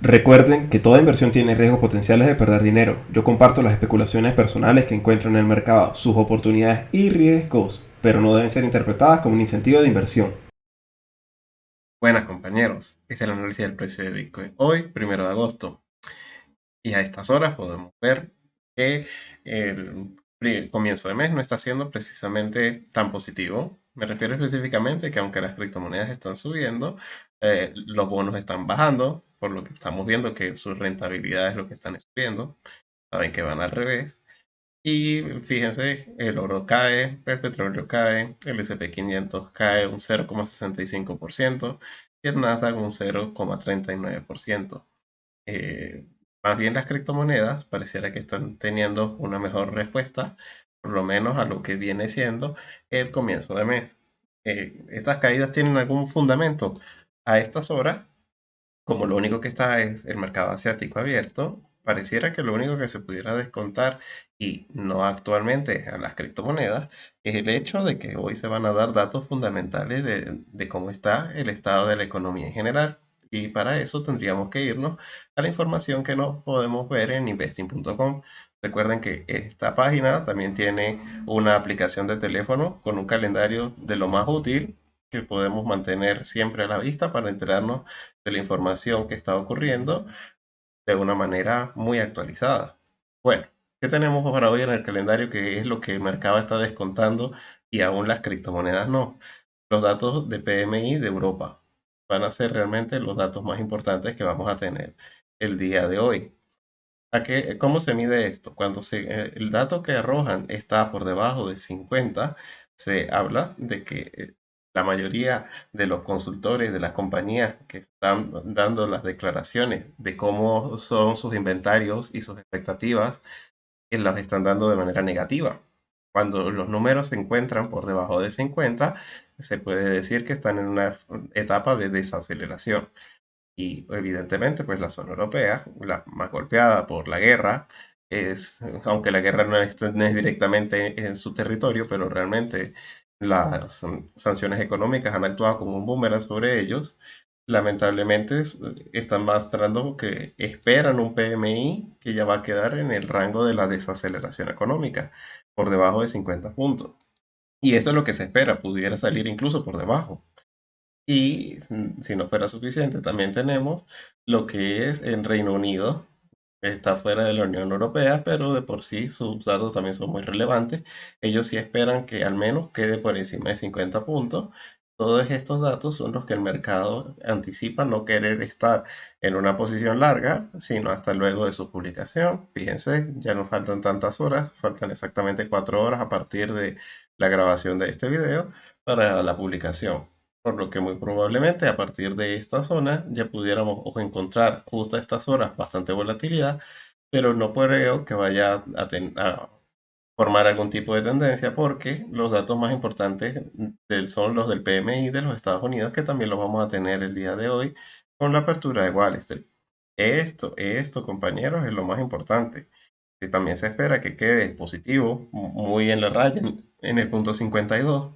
Recuerden que toda inversión tiene riesgos potenciales de perder dinero. Yo comparto las especulaciones personales que encuentro en el mercado, sus oportunidades y riesgos, pero no deben ser interpretadas como un incentivo de inversión. Buenas compañeros, este es el análisis del precio de Bitcoin hoy, 1 de agosto, y a estas horas podemos ver que el comienzo de mes no está siendo precisamente tan positivo. Me refiero específicamente que aunque las criptomonedas están subiendo, los bonos están bajando, por lo que estamos viendo que su rentabilidad es lo que están subiendo, saben que van al revés. Y fíjense, el oro cae, el petróleo cae, el S&P 500 cae un 0,65% y el Nasdaq un 0,39%. Eh, Más bien las criptomonedas pareciera que están teniendo una mejor respuesta, por lo menos a lo que viene siendo el comienzo de mes. Estas caídas tienen algún fundamento. A estas horas, como lo único que está es el mercado asiático abierto, pareciera que lo único que se pudiera descontar, y no actualmente a las criptomonedas, es el hecho de que hoy se van a dar datos fundamentales de cómo está el estado de la economía en general. Y para eso tendríamos que irnos a la información que nos podemos ver en investing.com. Recuerden que esta página también tiene una aplicación de teléfono con un calendario de lo más útil que podemos mantener siempre a la vista para enterarnos de la información que está ocurriendo de una manera muy actualizada. Bueno, ¿qué tenemos para hoy en el calendario? Que es lo que el mercado está descontando y aún las criptomonedas no. Los datos de PMI de Europa van a ser realmente los datos más importantes que vamos a tener el día de hoy. ¿Cómo se mide esto? Cuando el dato que arrojan está por debajo de 50, se habla de que la mayoría de los consultores de las compañías que están dando las declaraciones de cómo son sus inventarios y sus expectativas, las están dando de manera negativa. Cuando los números se encuentran por debajo de 50, se puede decir que están en una etapa de desaceleración. Y evidentemente, pues la zona europea, la más golpeada por la guerra, aunque la guerra no es directamente en su territorio, pero realmente las sanciones económicas han actuado como un boomerang sobre ellos. Lamentablemente están mostrando que esperan un PMI que ya va a quedar en el rango de la desaceleración económica, por debajo de 50 puntos. Y eso es lo que se espera, pudiera salir incluso por debajo. Y si no fuera suficiente, también tenemos lo que es en Reino Unido, que está fuera de la Unión Europea, pero de por sí sus datos también son muy relevantes. Ellos sí esperan que al menos quede por encima de 50 puntos. Todos estos datos son los que el mercado anticipa no querer estar en una posición larga, sino hasta luego de su publicación. Fíjense, ya no faltan tantas horas, faltan exactamente 4 horas a partir de la grabación de este video para la publicación, por lo que muy probablemente a partir de esta zona ya pudiéramos encontrar justo a estas horas bastante volatilidad, pero no creo que vaya a formar algún tipo de tendencia porque los datos más importantes son los del PMI de los Estados Unidos, que también los vamos a tener el día de hoy con la apertura de Wall Street. Esto, compañeros, es lo más importante. Y también se espera que quede positivo, muy en la raya, en el punto 52,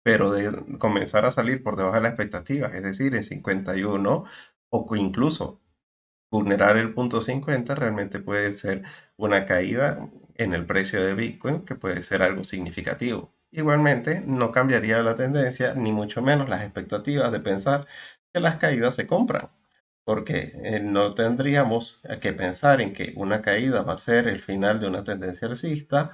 pero de comenzar a salir por debajo de las expectativas, es decir, en 51, o incluso vulnerar el punto 50, realmente puede ser una caída en el precio de Bitcoin, que puede ser algo significativo. Igualmente, no cambiaría la tendencia, ni mucho menos las expectativas de pensar que las caídas se compran, porque no tendríamos que pensar en que una caída va a ser el final de una tendencia alcista,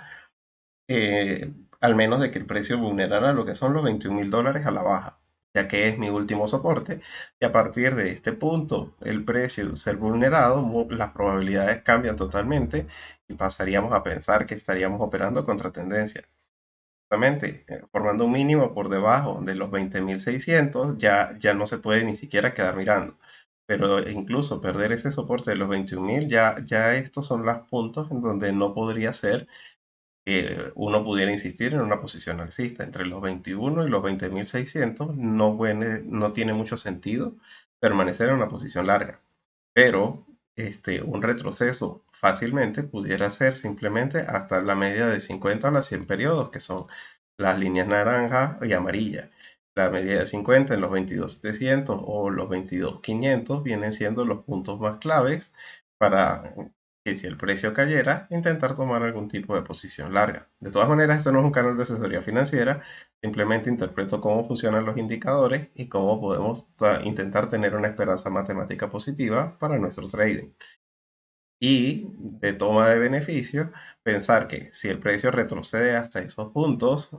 al menos de que el precio vulnerara lo que son los 21.000 dólares a la baja, ya que es mi último soporte. Y a partir de este punto, el precio ser vulnerado, las probabilidades cambian totalmente y pasaríamos a pensar que estaríamos operando contra tendencia. Justamente, formando un mínimo por debajo de los 20.600, ya no se puede ni siquiera quedar mirando. Pero incluso perder ese soporte de los 21.000, ya estos son los puntos en donde no podría ser que uno pudiera insistir en una posición alcista. Entre los 21 y los 20.600 no tiene mucho sentido permanecer en una posición larga. Pero un retroceso fácilmente pudiera ser simplemente hasta la media de 50 a las 100 periodos, que son las líneas naranja y amarilla. La media de 50 en los 22.700 o los 22.500 vienen siendo los puntos más claves para que si el precio cayera, intentar tomar algún tipo de posición larga. De todas maneras, esto no es un canal de asesoría financiera, simplemente interpreto cómo funcionan los indicadores y cómo podemos intentar tener una esperanza matemática positiva para nuestro trading. Y de toma de beneficio, pensar que si el precio retrocede hasta esos puntos,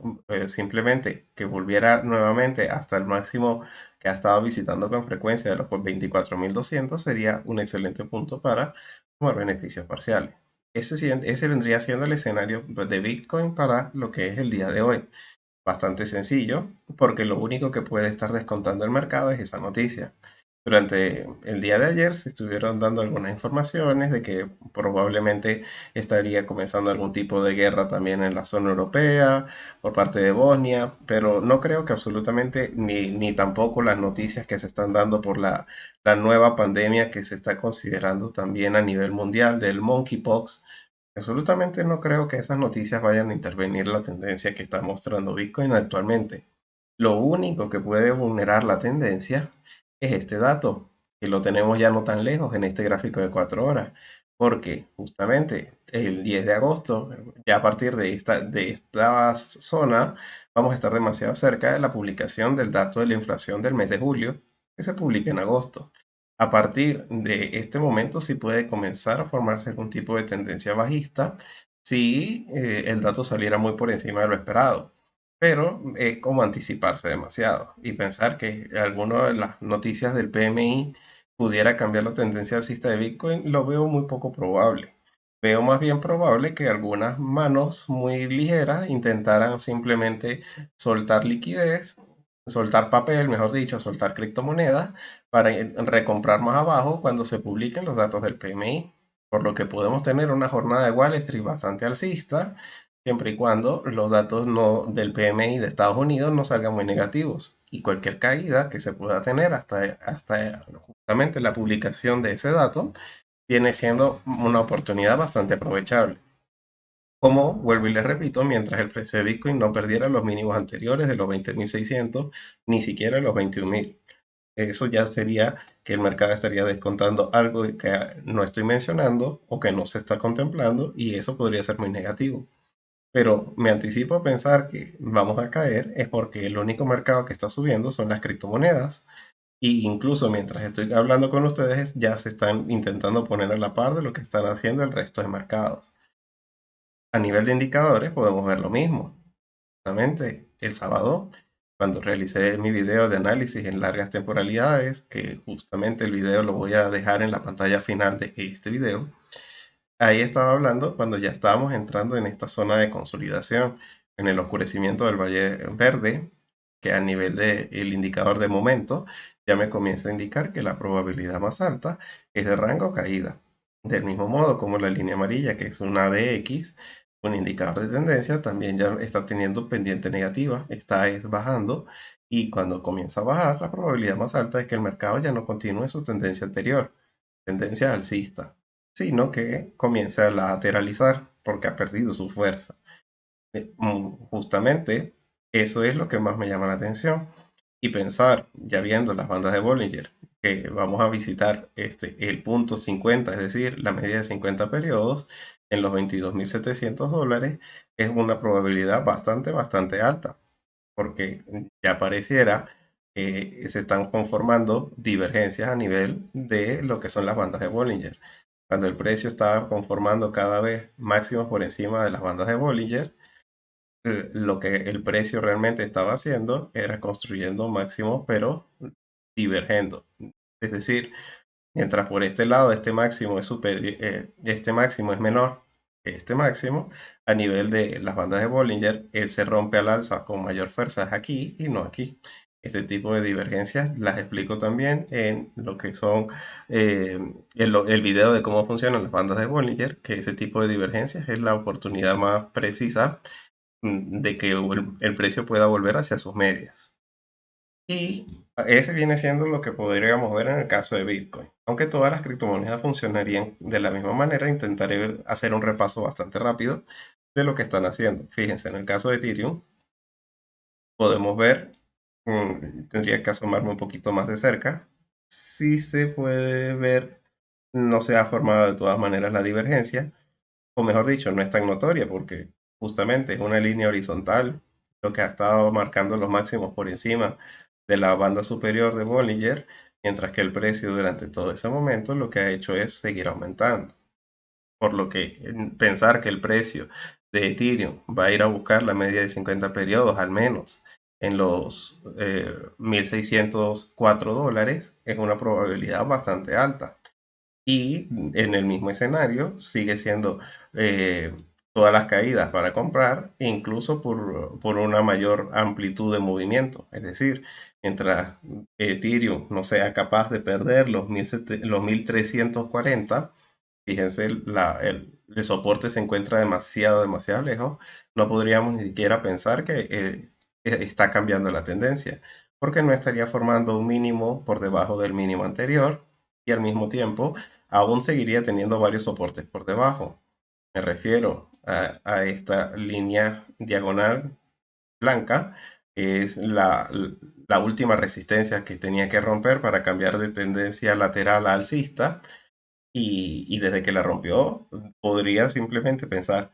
simplemente que volviera nuevamente hasta el máximo que ha estado visitando con frecuencia de los 24.200 sería un excelente punto para tomar beneficios parciales. Ese vendría siendo el escenario de Bitcoin para lo que es el día de hoy. Bastante sencillo, porque lo único que puede estar descontando el mercado es esa noticia. Durante el día de ayer se estuvieron dando algunas informaciones de que probablemente estaría comenzando algún tipo de guerra también en la zona europea por parte de Bosnia, pero no creo que absolutamente ni tampoco las noticias que se están dando por la nueva pandemia que se está considerando también a nivel mundial del monkeypox. Absolutamente no creo que esas noticias vayan a intervenir la tendencia que está mostrando Bitcoin actualmente. Lo único que puede vulnerar la tendencia es este dato, que lo tenemos ya no tan lejos en este gráfico de 4 horas, porque justamente el 10 de agosto, ya a partir de esta zona, vamos a estar demasiado cerca de la publicación del dato de la inflación del mes de julio, que se publica en agosto. A partir de este momento sí puede comenzar a formarse algún tipo de tendencia bajista si el dato saliera muy por encima de lo esperado. Pero es como anticiparse demasiado y pensar que alguna de las noticias del PMI pudiera cambiar la tendencia alcista de Bitcoin, lo veo muy poco probable. Veo más bien probable que algunas manos muy ligeras intentaran simplemente soltar liquidez, soltar papel, mejor dicho, soltar criptomonedas para recomprar más abajo cuando se publiquen los datos del PMI. Por lo que podemos tener una jornada de Wall Street bastante alcista, siempre y cuando los datos del PMI de Estados Unidos no salgan muy negativos. Y cualquier caída que se pueda tener hasta justamente la publicación de ese dato viene siendo una oportunidad bastante aprovechable. Como, vuelvo y le repito, mientras el precio de Bitcoin no perdiera los mínimos anteriores de los 20.600, ni siquiera los 21.000. Eso ya sería que el mercado estaría descontando algo que no estoy mencionando o que no se está contemplando y eso podría ser muy negativo. Pero me anticipo a pensar que vamos a caer es porque el único mercado que está subiendo son las criptomonedas. Y incluso mientras estoy hablando con ustedes ya se están intentando poner a la par de lo que están haciendo el resto de mercados. A nivel de indicadores podemos ver lo mismo. Justamente el sábado, cuando realicé mi video de análisis en largas temporalidades, que justamente el video lo voy a dejar en la pantalla final de este video, ahí estaba hablando cuando ya estábamos entrando en esta zona de consolidación, en el oscurecimiento del Valle Verde, que a nivel del indicador de momento ya me comienza a indicar que la probabilidad más alta es de rango caída. Del mismo modo como la línea amarilla, que es una ADX, un indicador de tendencia, también ya está teniendo pendiente negativa, está es bajando y cuando comienza a bajar, la probabilidad más alta es que el mercado ya no continúe su tendencia anterior, tendencia alcista, sino que comience a lateralizar porque ha perdido su fuerza. Justamente eso es lo que más me llama la atención. Y pensar, ya viendo las bandas de Bollinger, que vamos a visitar el punto 50, es decir, la media de 50 periodos, en los $22.700, es una probabilidad bastante alta, porque ya pareciera que se están conformando divergencias a nivel de lo que son las bandas de Bollinger. Cuando el precio estaba conformando cada vez máximos por encima de las bandas de Bollinger, lo que el precio realmente estaba haciendo era construyendo máximos, pero divergiendo. Es decir, mientras por este lado este máximo es menor que este máximo, a nivel de las bandas de Bollinger, él se rompe al alza con mayor fuerza aquí y no aquí. Este tipo de divergencias las explico también en lo que son el video de cómo funcionan las bandas de Bollinger, que ese tipo de divergencias es la oportunidad más precisa de que el precio pueda volver hacia sus medias. Y ese viene siendo lo que podríamos ver en el caso de Bitcoin. Aunque todas las criptomonedas funcionarían de la misma manera, intentaré hacer un repaso bastante rápido de lo que están haciendo. Fíjense, en el caso de Ethereum, podemos ver tendría que asomarme un poquito más de cerca. Sí se puede ver, no se ha formado de todas maneras la divergencia, o mejor dicho, no es tan notoria porque justamente es una línea horizontal lo que ha estado marcando los máximos por encima de la banda superior de Bollinger, mientras que el precio durante todo ese momento lo que ha hecho es seguir aumentando. Por lo que pensar que el precio de Ethereum va a ir a buscar la media de 50 periodos al menos en los 1.604 dólares es una probabilidad bastante alta. Y en el mismo escenario sigue siendo eh, todas las caídas para comprar, incluso por una mayor amplitud de movimiento. Es decir, mientras Ethereum no sea capaz de perder los 1.340, fíjense, el soporte se encuentra demasiado, demasiado lejos. No podríamos ni siquiera pensar que está cambiando la tendencia, porque no estaría formando un mínimo por debajo del mínimo anterior y al mismo tiempo aún seguiría teniendo varios soportes por debajo. Me refiero a esta línea diagonal blanca, que es la última resistencia que tenía que romper para cambiar de tendencia lateral a alcista y desde que la rompió, podría simplemente pensar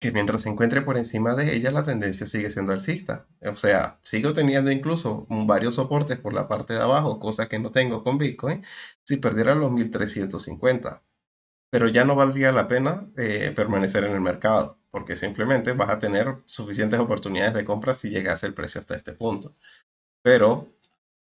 que mientras se encuentre por encima de ella, la tendencia sigue siendo alcista. O sea, sigo teniendo incluso varios soportes por la parte de abajo, cosa que no tengo con Bitcoin, si perdiera los 1.350. Pero ya no valdría la pena permanecer en el mercado, porque simplemente vas a tener suficientes oportunidades de compra si llegase el precio hasta este punto. Pero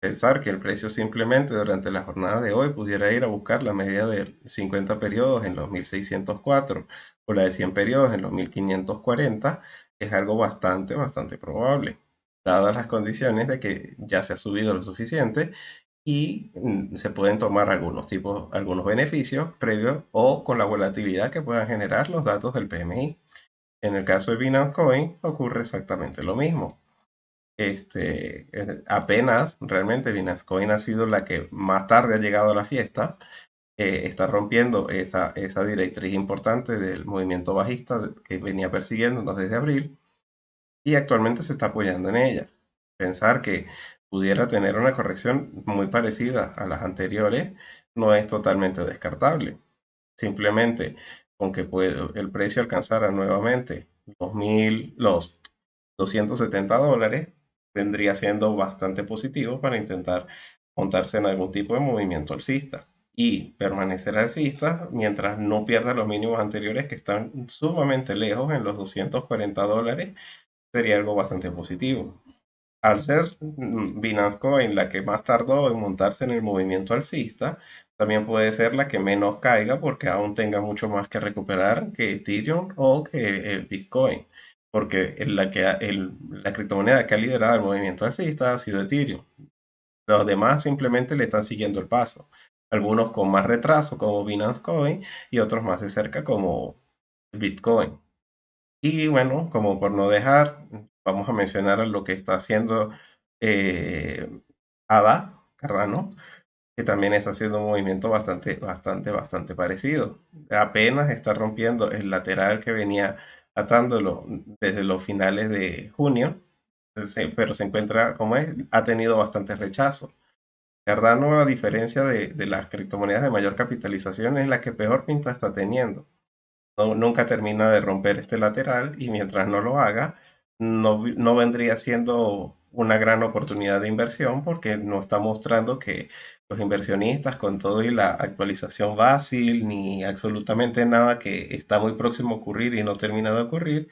pensar que el precio simplemente durante la jornada de hoy pudiera ir a buscar la media de 50 periodos en los 1.604 o la de 100 periodos en los 1.540 es algo bastante, bastante probable, dadas las condiciones de que ya se ha subido lo suficiente y se pueden tomar algunos beneficios previos o con la volatilidad que puedan generar los datos del PMI. En el caso de Binance Coin ocurre exactamente lo mismo. Apenas realmente Binance Coin ha sido la que más tarde ha llegado a la fiesta, está rompiendo esa directriz importante del movimiento bajista que venía persiguiéndonos desde abril y actualmente se está apoyando en ella. Pensar que pudiera tener una corrección muy parecida a las anteriores no es totalmente descartable. Simplemente con que el precio alcanzara nuevamente los 270 dólares, vendría siendo bastante positivo para intentar montarse en algún tipo de movimiento alcista y permanecer alcista mientras no pierda los mínimos anteriores que están sumamente lejos en los 240 dólares, sería algo bastante positivo. Al ser Binance Coin la que más tardó en montarse en el movimiento alcista, también puede ser la que menos caiga porque aún tenga mucho más que recuperar que Ethereum o que el Bitcoin. Porque la criptomoneda que ha liderado el movimiento alcista ha sido Ethereum. Los demás simplemente le están siguiendo el paso. Algunos con más retraso como Binance Coin y otros más de cerca como Bitcoin. Y bueno, como por no dejar, vamos a mencionar lo que está haciendo eh, ADA, Cardano, que también está haciendo un movimiento bastante, bastante, bastante parecido. Apenas está rompiendo el lateral que venía atándolo desde los finales de junio, pero se encuentra como es, ha tenido bastante rechazo. Cardano, a diferencia de las criptomonedas de mayor capitalización, es la que peor pinta está teniendo. Nunca termina de romper este lateral y mientras no lo haga, no vendría siendo una gran oportunidad de inversión porque no está mostrando que los inversionistas con todo y la actualización fácil ni absolutamente nada que está muy próximo a ocurrir y no termina de ocurrir,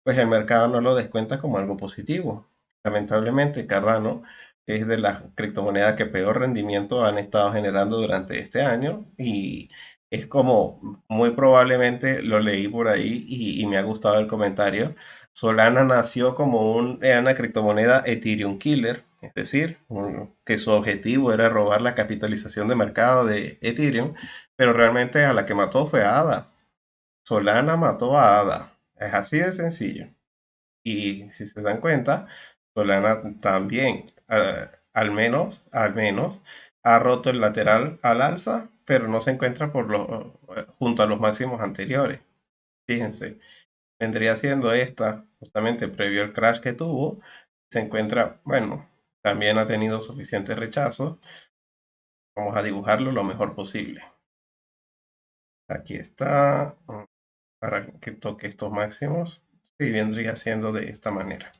pues el mercado no lo descuenta como algo positivo. Lamentablemente, Cardano es de las criptomonedas que peor rendimiento han estado generando durante este año y es como muy probablemente lo leí por ahí y me ha gustado el comentario. Solana nació como una criptomoneda Ethereum Killer, es decir, que su objetivo era robar la capitalización de mercado de Ethereum, pero realmente a la que mató fue a ADA. Solana mató a ADA. Es así de sencillo. Y si se dan cuenta, Solana también, al menos, ha roto el lateral al alza, pero no se encuentra junto a los máximos anteriores. Fíjense, vendría siendo esta, justamente previo al crash que tuvo, se encuentra, bueno, también ha tenido suficiente rechazo. Vamos a dibujarlo lo mejor posible. Aquí está, para que toque estos máximos. Sí, vendría siendo de esta manera.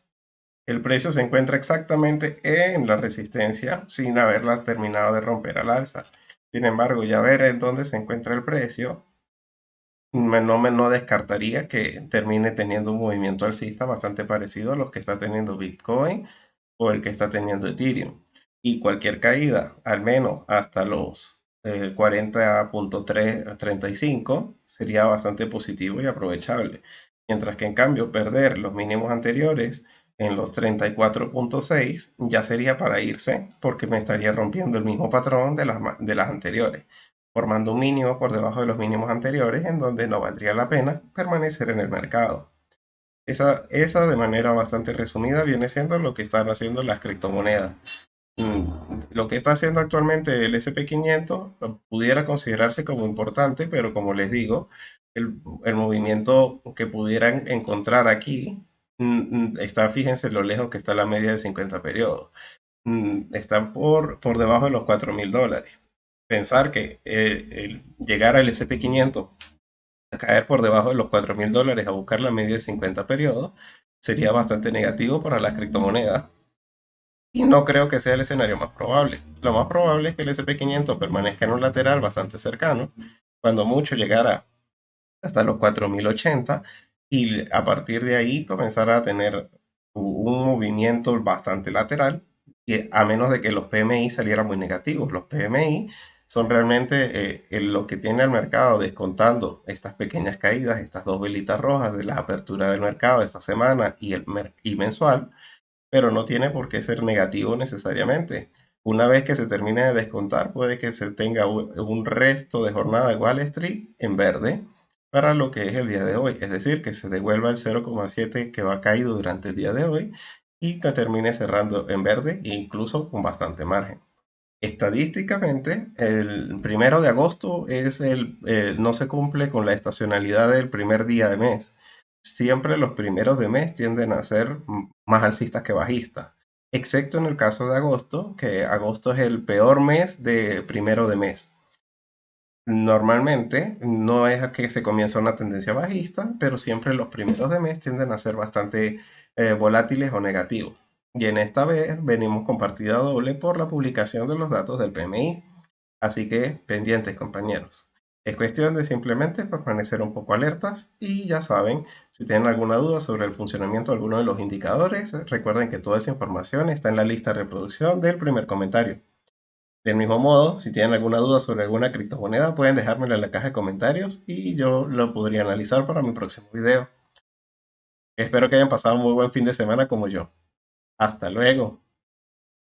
El precio se encuentra exactamente en la resistencia sin haberla terminado de romper al alza. Sin embargo, ya ver en dónde se encuentra el precio, no descartaría que termine teniendo un movimiento alcista bastante parecido a los que está teniendo Bitcoin o el que está teniendo Ethereum. Y cualquier caída, al menos hasta los 40.35, sería bastante positivo y aprovechable. Mientras que en cambio perder los mínimos anteriores en los 34.6 ya sería para irse porque me estaría rompiendo el mismo patrón de las anteriores, formando un mínimo por debajo de los mínimos anteriores en donde no valdría la pena permanecer en el mercado. Esa de manera bastante resumida viene siendo lo que están haciendo las criptomonedas. Lo que está haciendo actualmente el SP500 pudiera considerarse como importante, pero como les digo, el movimiento que pudieran encontrar aquí está, fíjense lo lejos que está la media de 50 periodos. Está por debajo de los $4.000. Pensar que el llegar al SP500 a caer por debajo de los $4.000 a buscar la media de 50 periodos sería bastante negativo para las criptomonedas. Y no creo que sea el escenario más probable. Lo más probable es que el SP500 permanezca en un lateral bastante cercano, cuando mucho llegara hasta los 4.080 y a partir de ahí comenzara a tener un movimiento bastante lateral, y a menos de que los PMI salieran muy negativos. Los PMI son realmente lo que tiene el mercado descontando estas pequeñas caídas, estas dos velitas rojas de la apertura del mercado de esta semana y mensual, pero no tiene por qué ser negativo necesariamente. Una vez que se termine de descontar, puede que se tenga un resto de jornada de Wall Street en verde para lo que es el día de hoy. Es decir, que se devuelva el 0,7 que va caído durante el día de hoy y que termine cerrando en verde e incluso con bastante margen. Estadísticamente, el 1 de agosto no se cumple con la estacionalidad del primer día de mes. Siempre los primeros de mes tienden a ser más alcistas que bajistas, excepto en el caso de agosto, que agosto es el peor mes de primero de mes. Normalmente no es a que se comienza una tendencia bajista, pero siempre los primeros de mes tienden a ser bastante volátiles o negativos. Y en esta vez venimos con partida doble por la publicación de los datos del PMI. Así que pendientes, compañeros. Es cuestión de simplemente permanecer un poco alertas y ya saben, si tienen alguna duda sobre el funcionamiento de alguno de los indicadores, recuerden que toda esa información está en la lista de reproducción del primer comentario. Del mismo modo, si tienen alguna duda sobre alguna criptomoneda, pueden dejármela en la caja de comentarios y yo lo podría analizar para mi próximo video. Espero que hayan pasado un muy buen fin de semana como yo. Hasta luego.